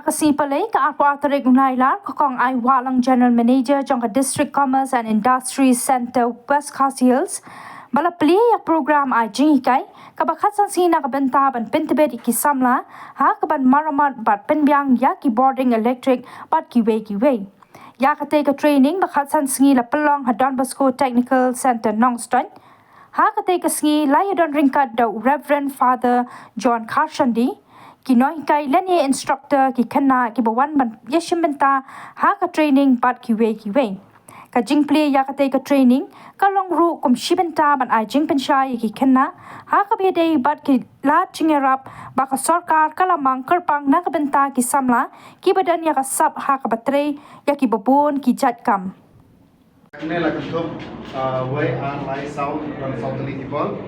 Kasipalay ka Arpatarek Nailar kakong I.Wahlang General Manager jong ka District Commerce and Industry Center West Coast Hills bala Plie ya program ay jingikay kabakat san sina kabenta ban pentebet ikisamla ha kaban Moramot bat penbyang ya ki boarding electric bat kiwe ya kate ka training bakat san singi la pelong ha Donbosco Technical Center Nongtioñ ha kate ka singi la ya don ringkat da Reverend Father John Karshandi Kinoy kay lani instructor ki kana ki bawan ban yeshim benta ha ka training bat kiwe ka jing Plie ya kate ka training ka long ru kum shibenta ban ai jing pensai ki kana ha ka be dei bat ki la chingerap ba ka sarkar kala mang kerpang na ka benta ki samla ki badan ya ka sab ha ka batre ya ki babun ki jat kam ne la kutum way an lai south dan south li kipol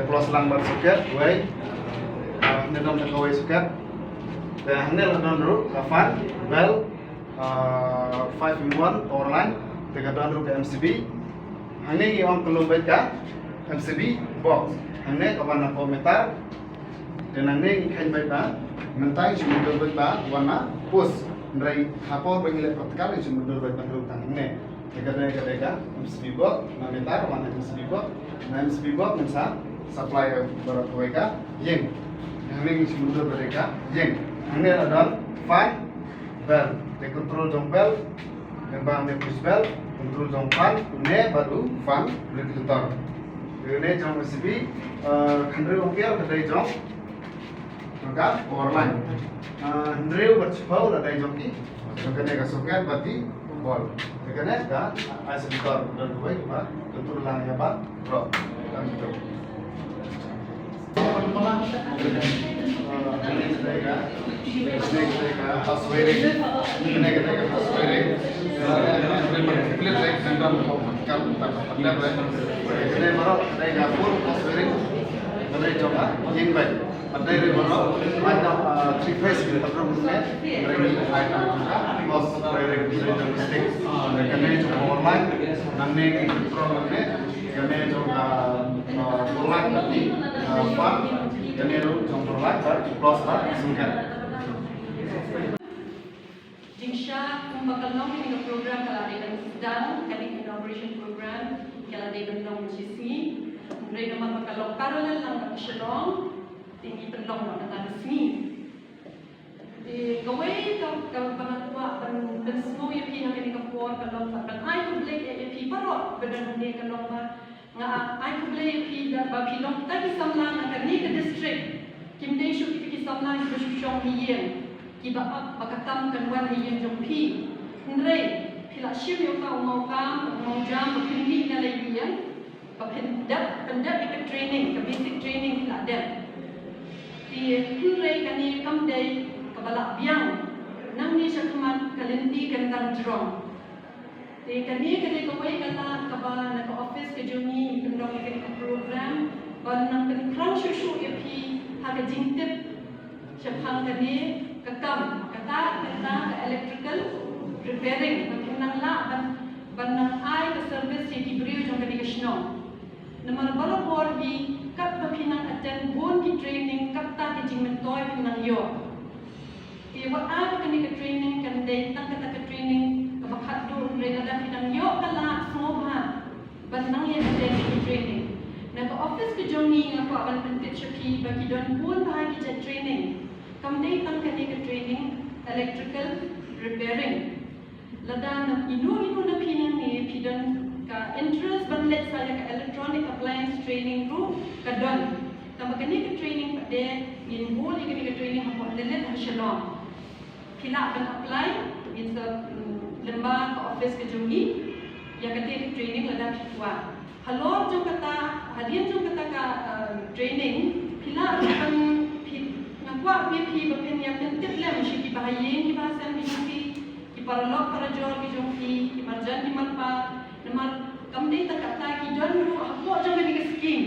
plus lang bar soket way ne dom ta way soket the hanel don ru kafan well 5-in-1 online tega don ru ke MCB hane ki on kelo ka MCB box hane ka wana komentar dan hane ki khain ba mentai jumudul ba wana post ndrai hapor bangile praktikal jumudul ba ru tang ne tega MCB box komentar wana MCB box na MCB box mensa supply barat ka yeng hane ki jumudul ka yeng hane ada fan bell the control jong bell dan bang ne push bell control jong fan ne baru fan regulator ne jong MCB khandre opial kadai jong maka online khandre berchpau kadai jong ki kene ka soket bati bol kene ka isolator dan dua ba control lang ya ba bro kan itu Jingsha kumbakalong ini program kalau ada yang sedang kali inauguration program kalau ada yang long sisi mereka nama kalau paralel lang shalom tinggi penlong nak ada sini di kawai kalau pengatua dan semua yang pihak ini kapur kalau tak ai tu boleh yang pihak parot benar ni kalau ai tu boleh pihak bagi long kita di samlang akan ni ke district kim dei shu kita samlang ke shu shong hien kiba bakatam kan wan hien jong pi ndrei pila shim yo ka mau jam pini na lai hien pendat ke training ke basic training la dan di ndrei kan ni kam dei ka balak biang nang ni syakman kalenti kan tang drong di kan ni ka wai kala ka ba na ka office ke jongi pendong ke program ban nang kan krang shu ya pi ha ka jingtip syapang kan ni kakam kata electrical repairing nang la ban nang ai ka service ki brio jong ka dikasno namar Mawphor bi kat pa pinang attend bon ki training kat ta ki jing mentoy pinang yo ki wat a ka ni ka training kan dei tang ka training ka bakhat do re na pinang yo kala smo ha ban nang ye ka dei training na ka office ki jongi nga ko ban pentit ki ba ki don bon ba ki training kam dei tang ka training electrical repairing ladan inu na pinang ni pidan ka interest ban let saya ka electronic appliance training group ka don tam ka ni ka training pa de in bol ka ni ka training ha po let ha shalom kila ban apply in the lemba ka office ka jungi ya ka training ladan wa halor jong kata hadian jong kata ka training kila ban Wah, pi bapen yang penting lah mesti dibahayain di bahasa mesti di paralog para jual di jompi di marjan di malpa nama kamdei tak kata ki don ru apa jangan di skin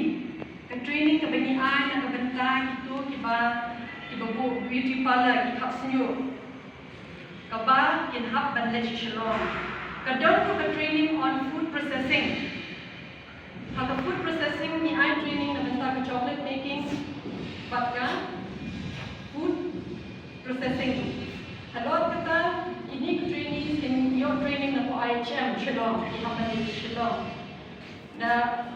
ke training ke bani ai nak bentar gitu ki bu beauty parlor ki hap senyo ke ba kin hap ban le shalom ke don ke training on food processing ha food processing ni ai training nak bentar ke chocolate making patkan food processing IHM Shillong, Ihamanit Shillong. Na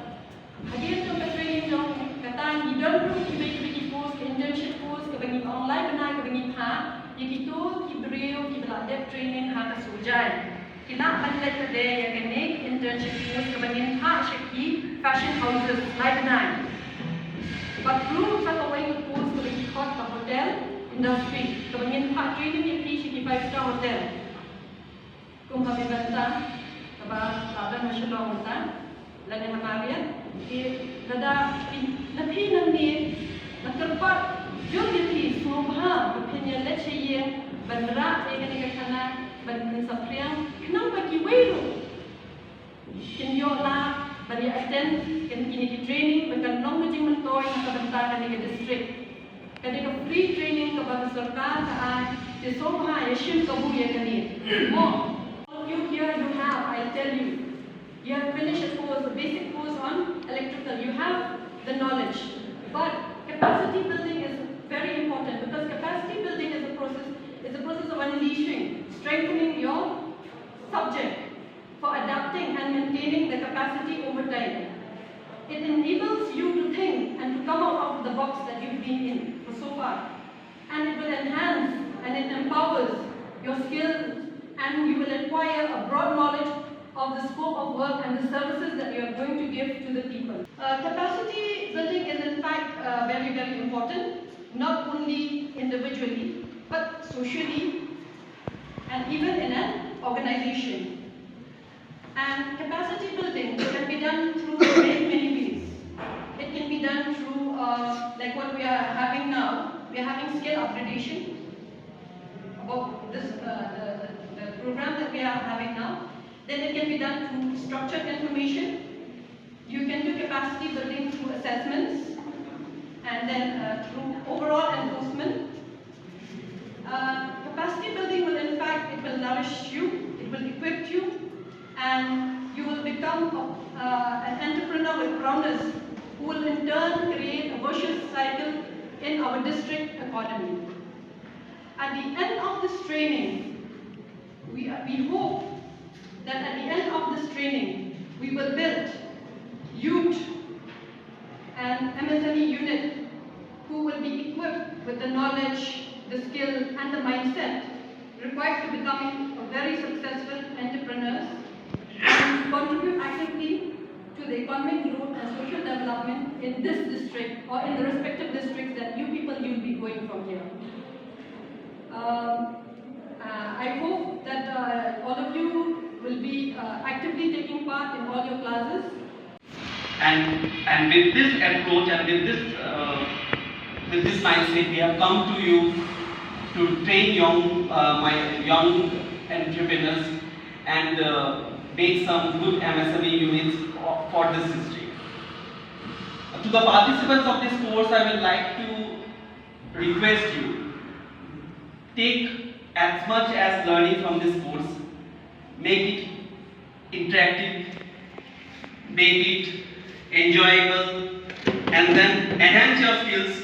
hadir tu training dong kata ni don tu bagi post internship post ke bagi online benar ke bagi ha ikitu ki beriu ki belajar training ha ka sujai kina pandai tade ya kene internship post ke bagi ha shaki fashion houses like benar but through sa kawai post ke bagi hot hotel industry ke bagi ha training ni ki shaki 5-star hotel kum kami banta kaba ladan masyaallah banta lagi hamabian lada napi nang ni terpat jumlah semua berpindah leceh bandara dengan kana bandara sapriang kenang bagi welu kinyola bagi attend kini training bahkan long meeting mentor yang kebentar kini district kini free training kepada serta kaan semua yashim kabu ya kini more you here you have I tell you. You have finished a course, a basic course on electrical. You have the knowledge. But capacity building is very important because capacity building is a process of unleashing, strengthening your subject for adapting and maintaining the capacity over time. It enables you to think and to come out of the box that you've been in for so far. And it will enhance and it empowers your skills and you will acquire a broad knowledge of the scope of work and the services that you are going to give to the people. Capacity building is in fact very, very important, not only individually, but socially and even in an organization. And capacity building can be done through many ways. It can be done through like what we are having now. We are having skill upgradation about this the program that we are having now. Then it can be done through structured information. You can do capacity building through assessments and then through overall enforcement. Capacity building will in fact, it will nourish you, it will equip you, and you will become an entrepreneur with promise who will in turn create a virtuous cycle in our district economy. At the end of this training, we hope that at the end of this training, we will build youth and MSME unit who will be equipped with the knowledge, the skill and the mindset required to becoming a very successful entrepreneurs and contribute actively to the economic growth and social development in this district or in the respective districts that you people will be going from here. I hope that all of you will be actively taking part in all your classes. And with this approach and with this mindset, we have come to you to train my young entrepreneurs and make some good MSME units for this district. To the participants of this course, I would like to request you, take as much as learning from this course, make it interactive, make it enjoyable, and then enhance your skills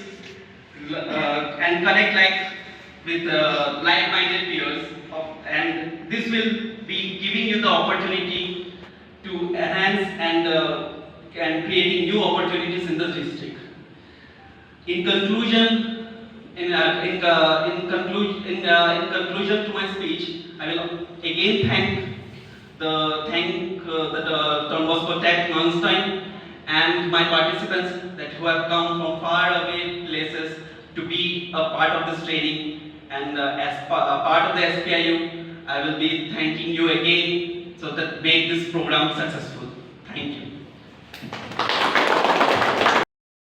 and connect with like-minded peers. And this will be giving you the opportunity to enhance and creating new opportunities in the district. In conclusion, in conclusion to my speech, I will again thank the Donbosco Tech Nongtioñ and my participants who have come from far away places to be a part of this training, and as part of the SPIU, I will be thanking you again so that make this program successful. Thank you.